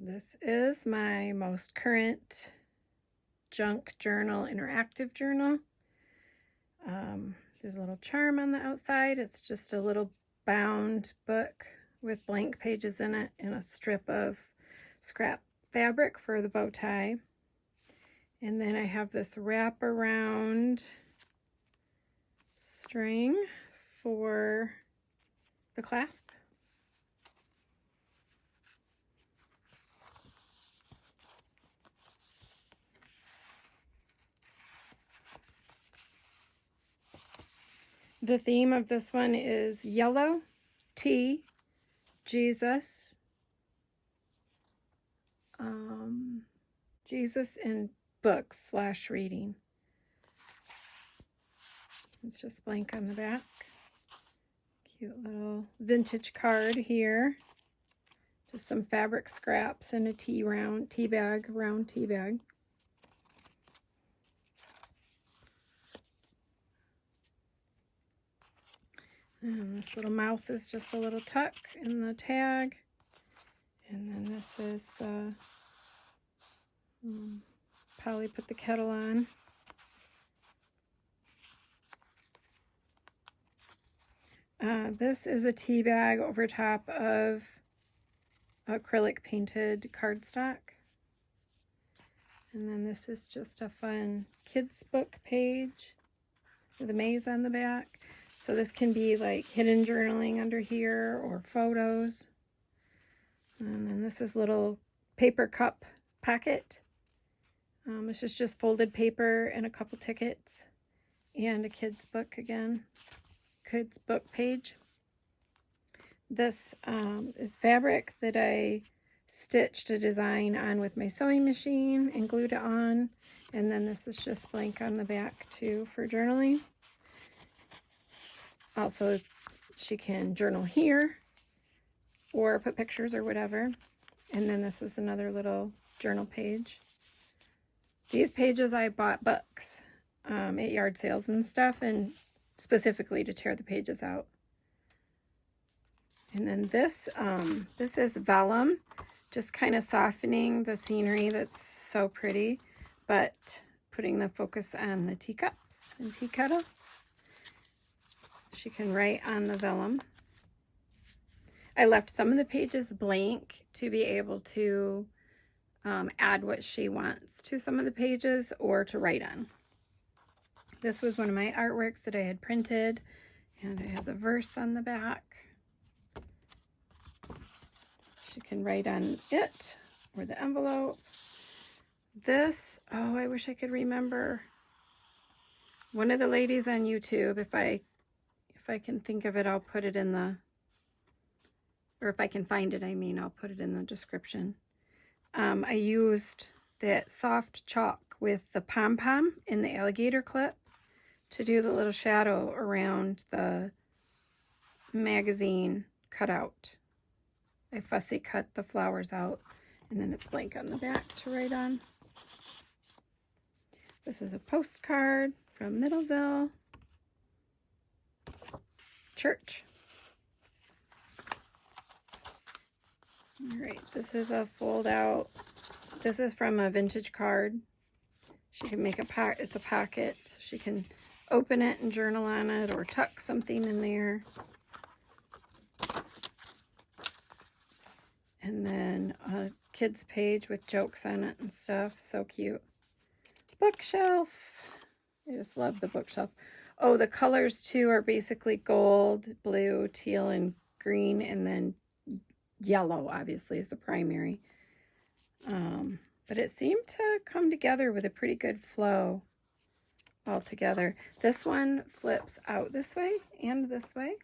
This is my most current junk journal, interactive journal. There's a little charm on the outside. It's just a little bound book with blank pages in it and a strip of scrap fabric for the bow tie. And then I have this wraparound string for the clasp. The theme of this one is yellow, tea, Jesus, Jesus and books / reading. It's just blank on the back. Cute little vintage card here. Just some fabric scraps and a round tea bag. And this little mouse is just a little tuck in the tag. And then this is the Polly put the kettle on. This is a tea bag over top of acrylic painted cardstock. And then this is just a fun kids book page with a maze on the back. So this can be like hidden journaling under here or photos. And then this is little paper cup pocket. This is just folded paper and a couple tickets and a kid's book again. Kids book page. This is fabric that I stitched a design on with my sewing machine and glued it on. And then this is just blank on the back too for journaling. Also, she can journal here or put pictures or whatever. And then this is another little journal page. These pages I bought books at yard sales and stuff, and specifically to tear the pages out. And then this is vellum, just kind of softening the scenery that's so pretty, but putting the focus on the teacups and tea kettle. She can write on the vellum. I left some of the pages blank to be able to add what she wants to some of the pages or to write on. This was one of my artworks that I had printed, and it has a verse on the back. She can write on it or the envelope. This, oh, I wish I could remember. One of the ladies on YouTube, if I can think of it, I'll put it in the, or if I can find it, I mean, I'll put it in the description. I used that soft chalk with the pom-pom in the alligator clip to do the little shadow around the magazine cutout. I fussy cut the flowers out, and then it's blank on the back to write on. This is a postcard from Middleville Church. All right, this is a fold out. This is from a vintage card. She can make it's a pocket. So she can open it and journal on it or tuck something in there. And then a kid's page with jokes on it and stuff. So cute. Bookshelf. I just love the bookshelf. Oh, the colors too are basically gold, blue, teal, and green, and then yellow obviously is the primary. But it seemed to come together with a pretty good flow all together. This one flips out this way and this way.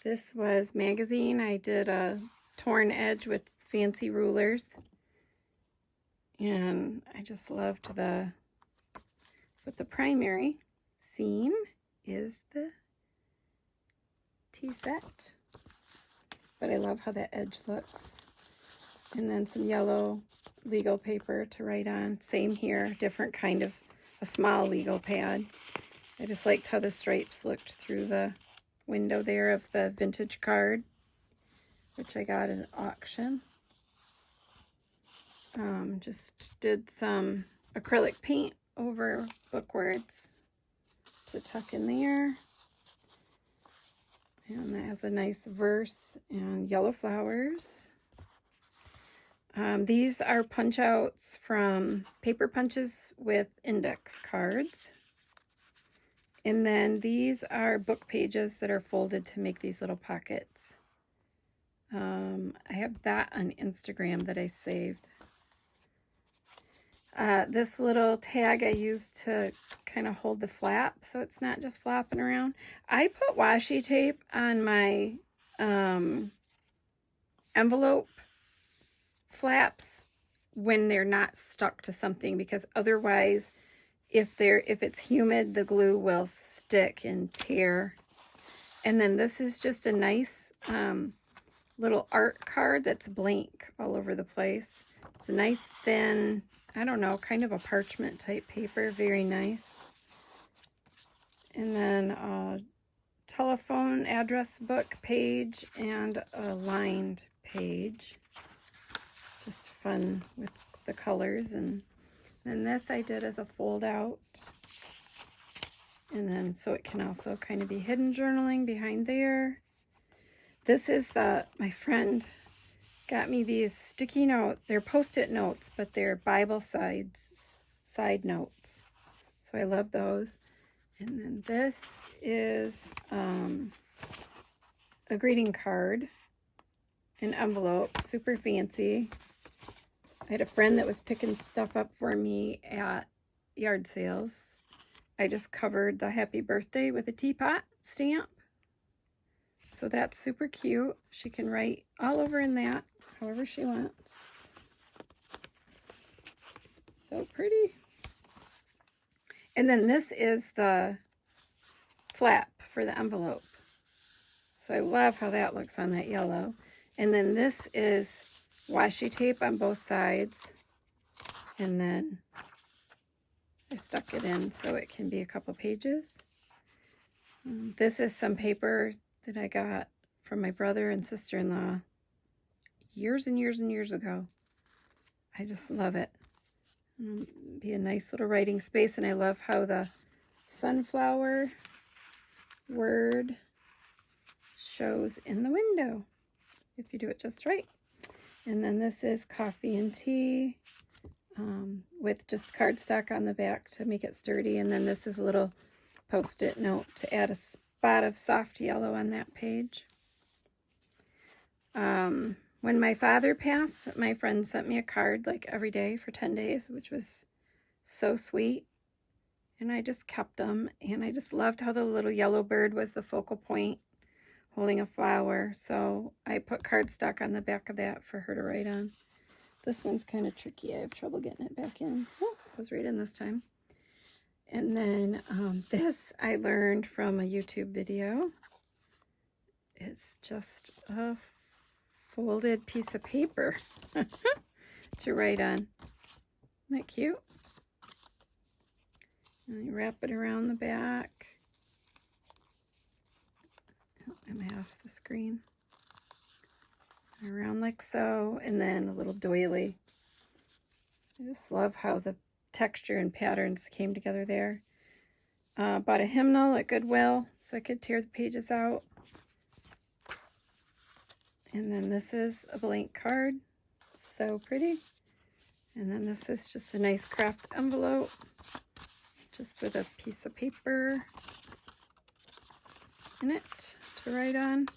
This was magazine. I did a torn edge with fancy rulers. And I just loved but the primary scene is the tea set. But I love how that edge looks. And then some yellow legal paper to write on. Same here, different kind of a small legal pad. I just liked how the stripes looked through the window there of the vintage card. which I got at an auction. Just did some acrylic paint over book words to tuck in there. And that has a nice verse and yellow flowers. These are punch outs from paper punches with index cards. And then these are book pages that are folded to make these little pockets. I have that on Instagram that I saved. This little tag I used to kind of hold the flap so it's not just flopping around. I put washi tape on my envelope flaps when they're not stuck to something, because otherwise if it's humid, the glue will stick and tear. And then this is just a nice little art card that's blank all over the place. It's a nice thin, I don't know, kind of a parchment type paper. Very nice. And then a telephone address book page and a lined page. Just fun with the colors. And then this I did as a fold out. And then so it can also kind of be hidden journaling behind there. This is my friend got me these sticky notes. They're Post-it notes, but they're Bible side notes. So I love those. And then this is a greeting card, an envelope, super fancy. I had a friend that was picking stuff up for me at yard sales. I just covered the happy birthday with a teapot stamp. So that's super cute. She can write all over in that, however she wants. So pretty. And then this is the flap for the envelope. So I love how that looks on that yellow. And then this is washi tape on both sides. And then I stuck it in so it can be a couple pages. This is some paper that I got from my brother and sister-in-law years and years and years ago. I just love it. Be a nice little writing space, and I love how the sunflower word shows in the window if you do it just right. And then this is coffee and tea with just cardstock on the back to make it sturdy. And then this is a little Post-it note to add a spot of soft yellow on that page. When my father passed, my friend sent me a card like every day for 10 days, which was so sweet. And I just kept them, and I just loved how the little yellow bird was the focal point holding a flower. So I put cardstock on the back of that for her to write on. This one's kind of tricky. I have trouble getting it back in. Oh, it goes right in this time. And then this I learned from a YouTube video. It's just a folded piece of paper to write on. Isn't that cute? And you wrap it around the back. Oh, I'm half the screen. Around like so, and then a little doily. I just love how the texture and patterns came together there. Bought a hymnal at Goodwill so I could tear the pages out. And then this is a blank card. So pretty. And then this is just a nice craft envelope, just with a piece of paper in it to write on.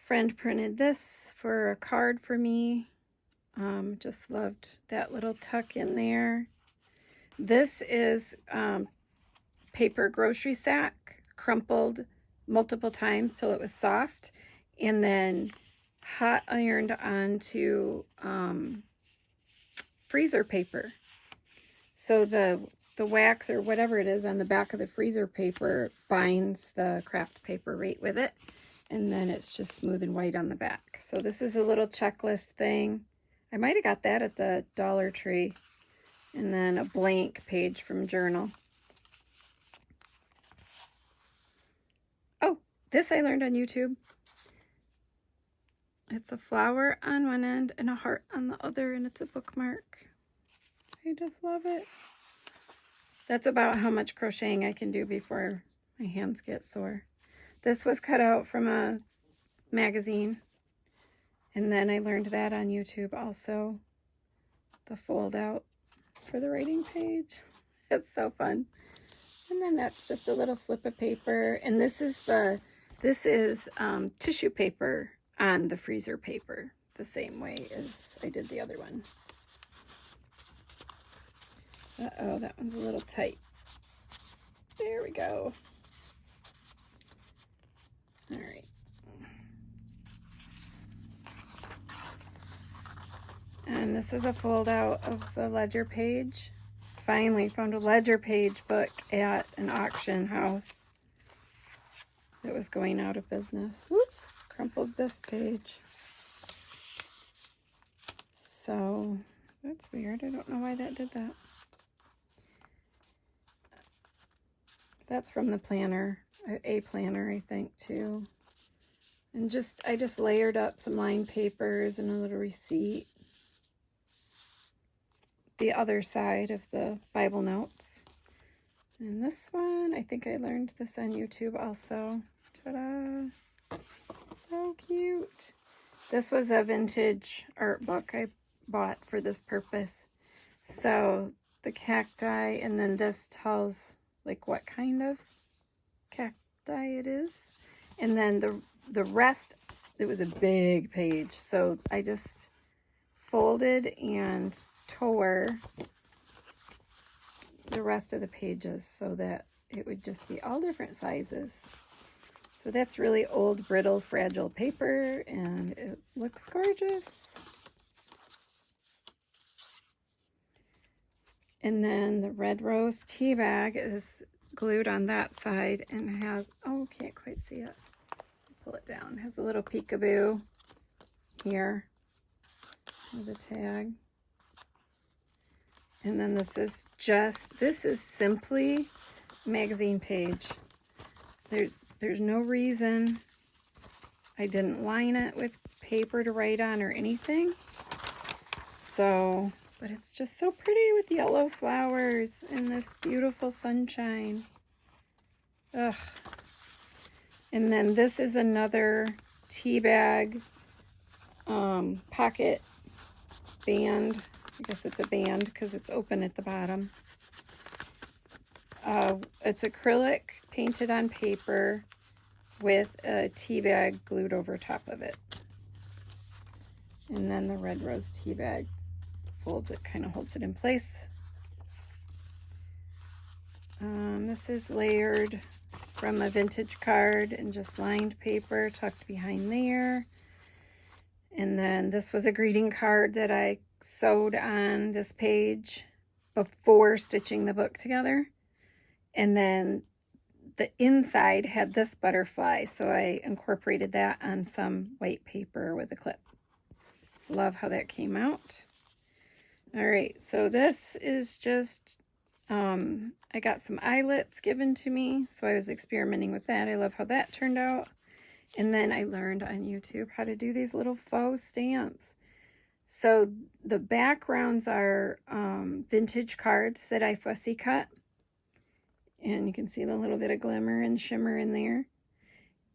Friend printed this for a card for me. Just loved that little tuck in there. This is paper grocery sack, crumpled multiple times till it was soft, and then hot ironed onto freezer paper. So the wax or whatever it is on the back of the freezer paper binds the craft paper right with it. And then it's just smooth and white on the back. So this is a little checklist thing. I might have got that at the Dollar Tree. And then a blank page from journal. This I learned on YouTube. It's a flower on one end and a heart on the other, and it's a bookmark. I just love it. That's about how much crocheting I can do before my hands get sore. This was cut out from a magazine, and then I learned that on YouTube also. The fold out for the writing page. It's so fun. And then that's just a little slip of paper, and this is tissue paper on the freezer paper, the same way as I did the other one. Uh-oh, that one's a little tight. There we go. All right. And this is a fold out of the ledger page. Finally found a ledger page book at an auction house that was going out of business. Whoops, crumpled this page. So that's weird. I don't know why that did that. That's from the planner, a planner, I think, too. And I just layered up some lined papers and a little receipt. The other side of the Bible notes. And this one, I think I learned this on YouTube also. Ta-da! So cute. This was a vintage art book I bought for this purpose. So the cacti, and then this tells like what kind of cacti it is. And then the rest, it was a big page. So I just folded and tore the rest of the pages so that it would just be all different sizes. So that's really old, brittle, fragile paper, and it looks gorgeous. And then the red rose tea bag is glued on that side and has, oh, can't quite see it. Pull it down. It has a little peekaboo here with a tag. And then this is simply magazine page. There's no reason I didn't line it with paper to write on or anything. So, but it's just so pretty with yellow flowers and this beautiful sunshine. Ugh. And then this is another tea bag pocket band. I guess it's a band because it's open at the bottom. It's acrylic painted on paper with a tea bag glued over top of it. And then the red rose tea bag folds it, kind of holds it in place. This is layered from a vintage card and just lined paper tucked behind there. And then this was a greeting card that I sewed on this page before stitching the book together. And then the inside had this butterfly, so I incorporated that on some white paper with a clip. Love how that came out. All right, so this is just, I got some eyelets given to me, so I was experimenting with that. I love how that turned out. And then I learned on YouTube how to do these little faux stamps. So the backgrounds are vintage cards that I fussy cut. And you can see the little bit of glimmer and shimmer in there.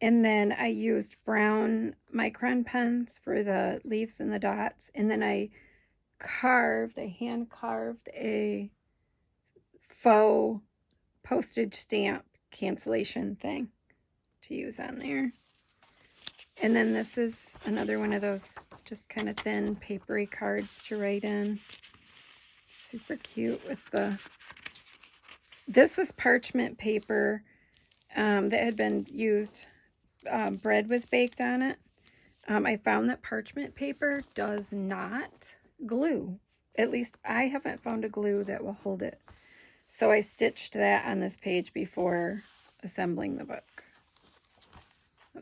And then I used brown micron pens for the leaves and the dots. And then I hand carved a faux postage stamp cancellation thing to use on there. And then this is another one of those just kind of thin papery cards to write in. Super cute with the... This was parchment paper that had been used. Bread was baked on it. I found that parchment paper does not glue. At least I haven't found a glue that will hold it. So I stitched that on this page before assembling the book.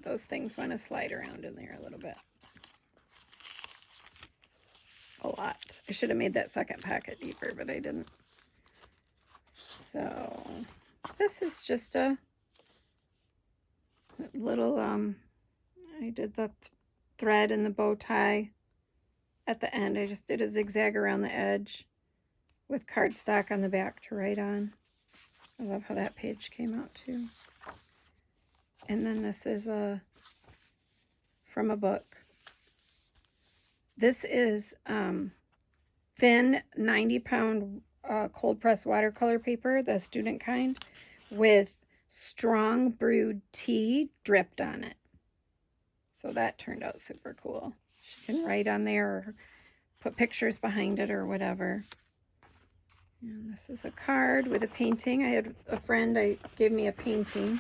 Those things want to slide around in there a little bit. A lot. I should have made that second packet deeper, but I didn't. So this is just a little, I did the thread and the bow tie at the end. I just did a zigzag around the edge with cardstock on the back to write on. I love how that page came out too. And then this is from a book. This is thin 90-pound cold press watercolor paper, the student kind, with strong brewed tea dripped on it. So that turned out super cool. She can write on there or put pictures behind it or whatever. And this is a card with a painting. I had a friend gave me a painting,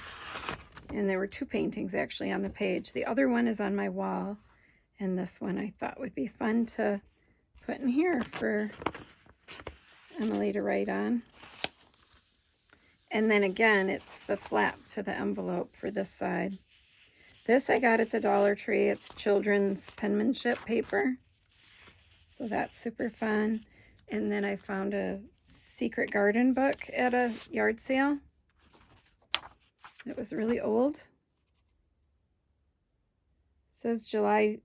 and there were 2 paintings actually on the page. The other one is on my wall, and this one I thought would be fun to put in here for Emily to write on. And then again, it's the flap to the envelope for this side. This I got at the Dollar Tree. It's children's penmanship paper. So that's super fun. And then I found a secret garden book at a yard sale. It was really old. It says July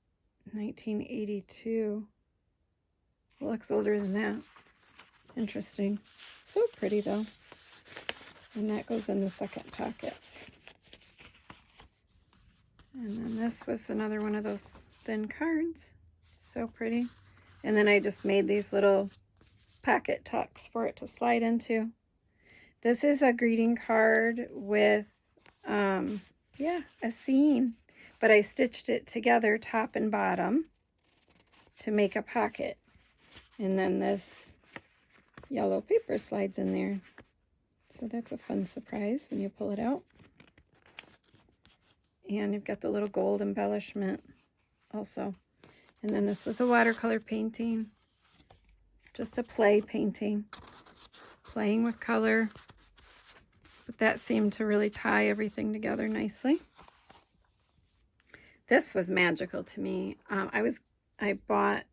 1982. It looks older than that. Interesting. So pretty though. And that goes in the second pocket. And then this was another one of those thin cards. So pretty. And then I just made these little pocket tucks for it to slide into. This is a greeting card with, a scene. But I stitched it together top and bottom to make a pocket. And then this yellow paper slides in there. So that's a fun surprise when you pull it out. And you've got the little gold embellishment also. And then this was a watercolor painting. Just a play painting. Playing with color. But that seemed to really tie everything together nicely. This was magical to me. I bought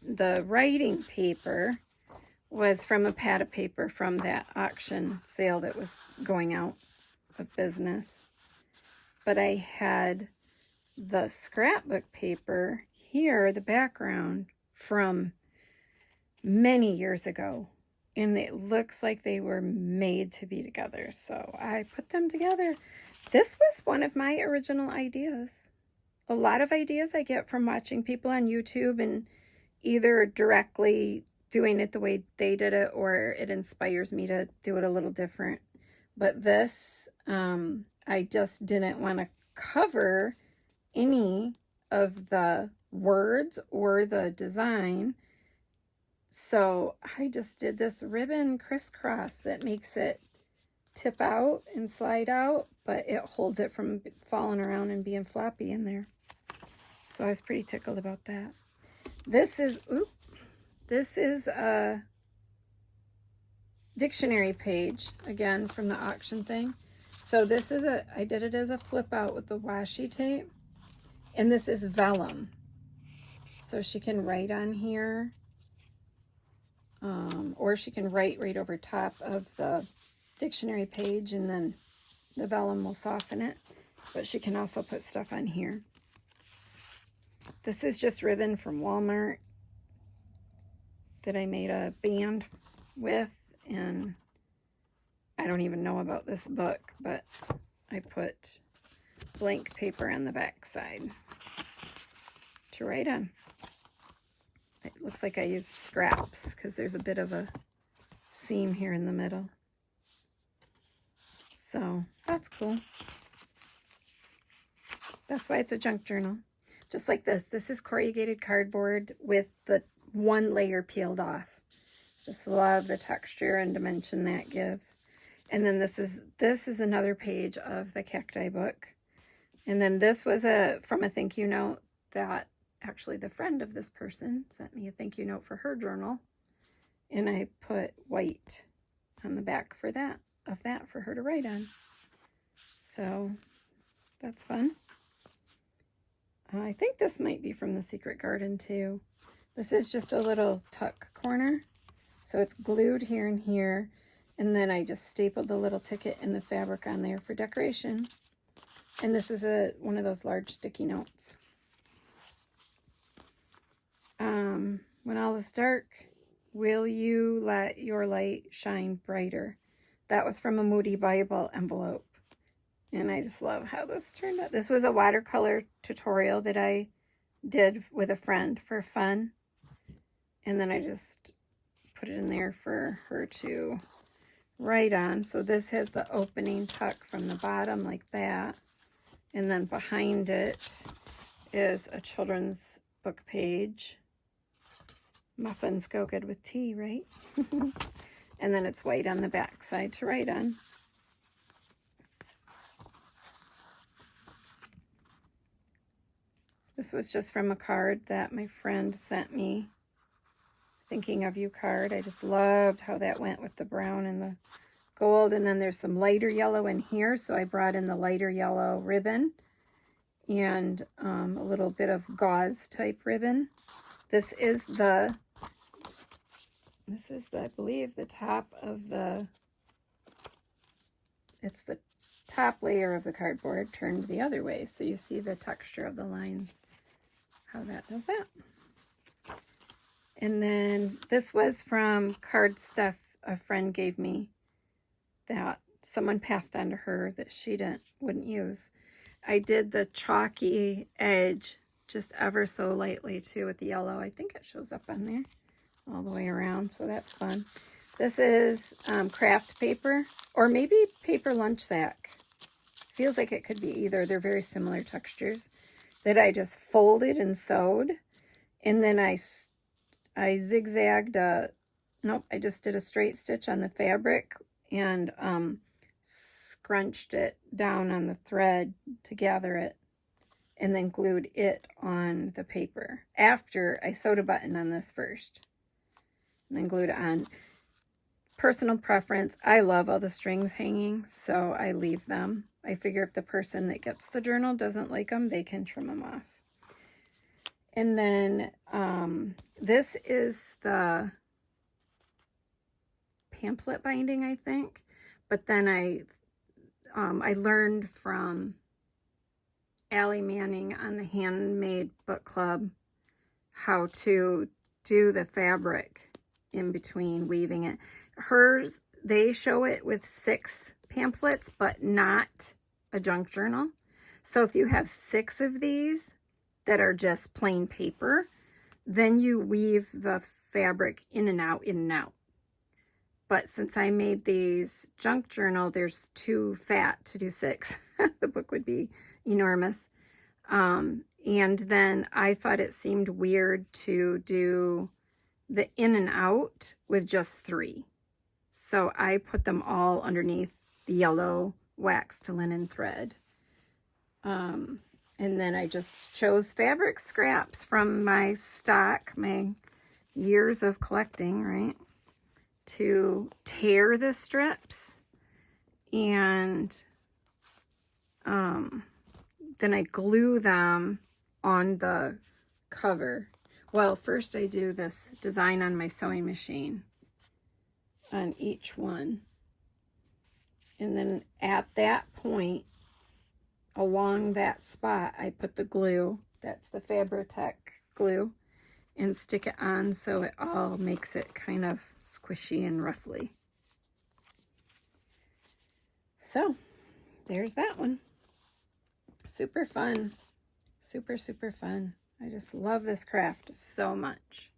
the writing paper was from a pad of paper from that auction sale that was going out of business. But I had the scrapbook paper here, the background, from many years ago. And it looks like they were made to be together. So I put them together. This was one of my original ideas. A lot of ideas I get from watching people on YouTube and either directly doing it the way they did it, or it inspires me to do it a little different. But this, I just didn't want to cover any of the words or the design. So I just did this ribbon crisscross that makes it tip out and slide out, but it holds it from falling around and being floppy in there. So I was pretty tickled about that. This is a dictionary page, again, from the auction thing. So this is I did it as a flip out with the washi tape. And this is vellum. So she can write on here. Or she can write right over top of the dictionary page, and then the vellum will soften it. But she can also put stuff on here. This is just ribbon from Walmart that I made a band with, and I don't even know about this book, but I put blank paper on the back side to write on. It looks like I used scraps because there's a bit of a seam here in the middle. So that's cool. That's why it's a junk journal. Just like this. This is corrugated cardboard with the one layer peeled off. Just love the texture and dimension that gives. And then this is another page of the cacti book. And then this was from a thank you note that actually the friend of this person sent me a thank you note for her journal. And I put white on the back for that for her to write on. So that's fun. I think this might be from the Secret Garden too. This is just a little tuck corner. So it's glued here and here. And then I just stapled the little ticket and the fabric on there for decoration. And this is one of those large sticky notes. When all is dark, will you let your light shine brighter? That was from a Moody Bible envelope. And I just love how this turned out. This was a watercolor tutorial that I did with a friend for fun. And then I just put it in there for her to write on. So this has the opening tuck from the bottom like that. And then behind it is a children's book page. Muffins go good with tea, right? And then it's white on the back side to write on. This was just from a card that my friend sent me. Thinking of you card. I just loved how that went with the brown and the gold. And then there's some lighter yellow in here. So I brought in the lighter yellow ribbon and a little bit of gauze type ribbon. This is I believe, the top of it's the top layer of the cardboard turned the other way. So you see the texture of the lines, how that does that. And then this was from card stuff a friend gave me that someone passed on to her that she wouldn't use. I did the chalky edge just ever so lightly too with the yellow. I think it shows up on there all the way around, so that's fun. This is craft paper, or maybe paper lunch sack. Feels like it could be either. They're very similar textures that I just folded and sewed. And then I zigzagged, nope, I just did a straight stitch on the fabric and scrunched it down on the thread to gather it, and then glued it on the paper. After I sewed a button on this first, and then glued it on. Personal preference, I love all the strings hanging, so I leave them. I figure if the person that gets the journal doesn't like them, they can trim them off. And then this is the pamphlet binding, I think. But then I learned from Allie Manning on the Handmade Book Club how to do the fabric in between weaving it. Hers, they show it with 6 pamphlets, but not a junk journal. So if you have 6 of these that are just plain paper, then you weave the fabric in and out, in and out. But since I made these junk journal, there's too fat to do 6. The book would be enormous. And then I thought it seemed weird to do the in and out with just 3. So I put them all underneath the yellow wax to linen thread. And then I just chose fabric scraps from my stock, my years of collecting, right, to tear the strips. And then I glue them on the cover. Well, first I do this design on my sewing machine on each one. And then at that point, along that spot, I put the glue, that's the Fabri-Tac glue, and stick it on so it all makes it kind of squishy and ruffly. So, there's that one. Super fun. Super, super fun. I just love this craft so much.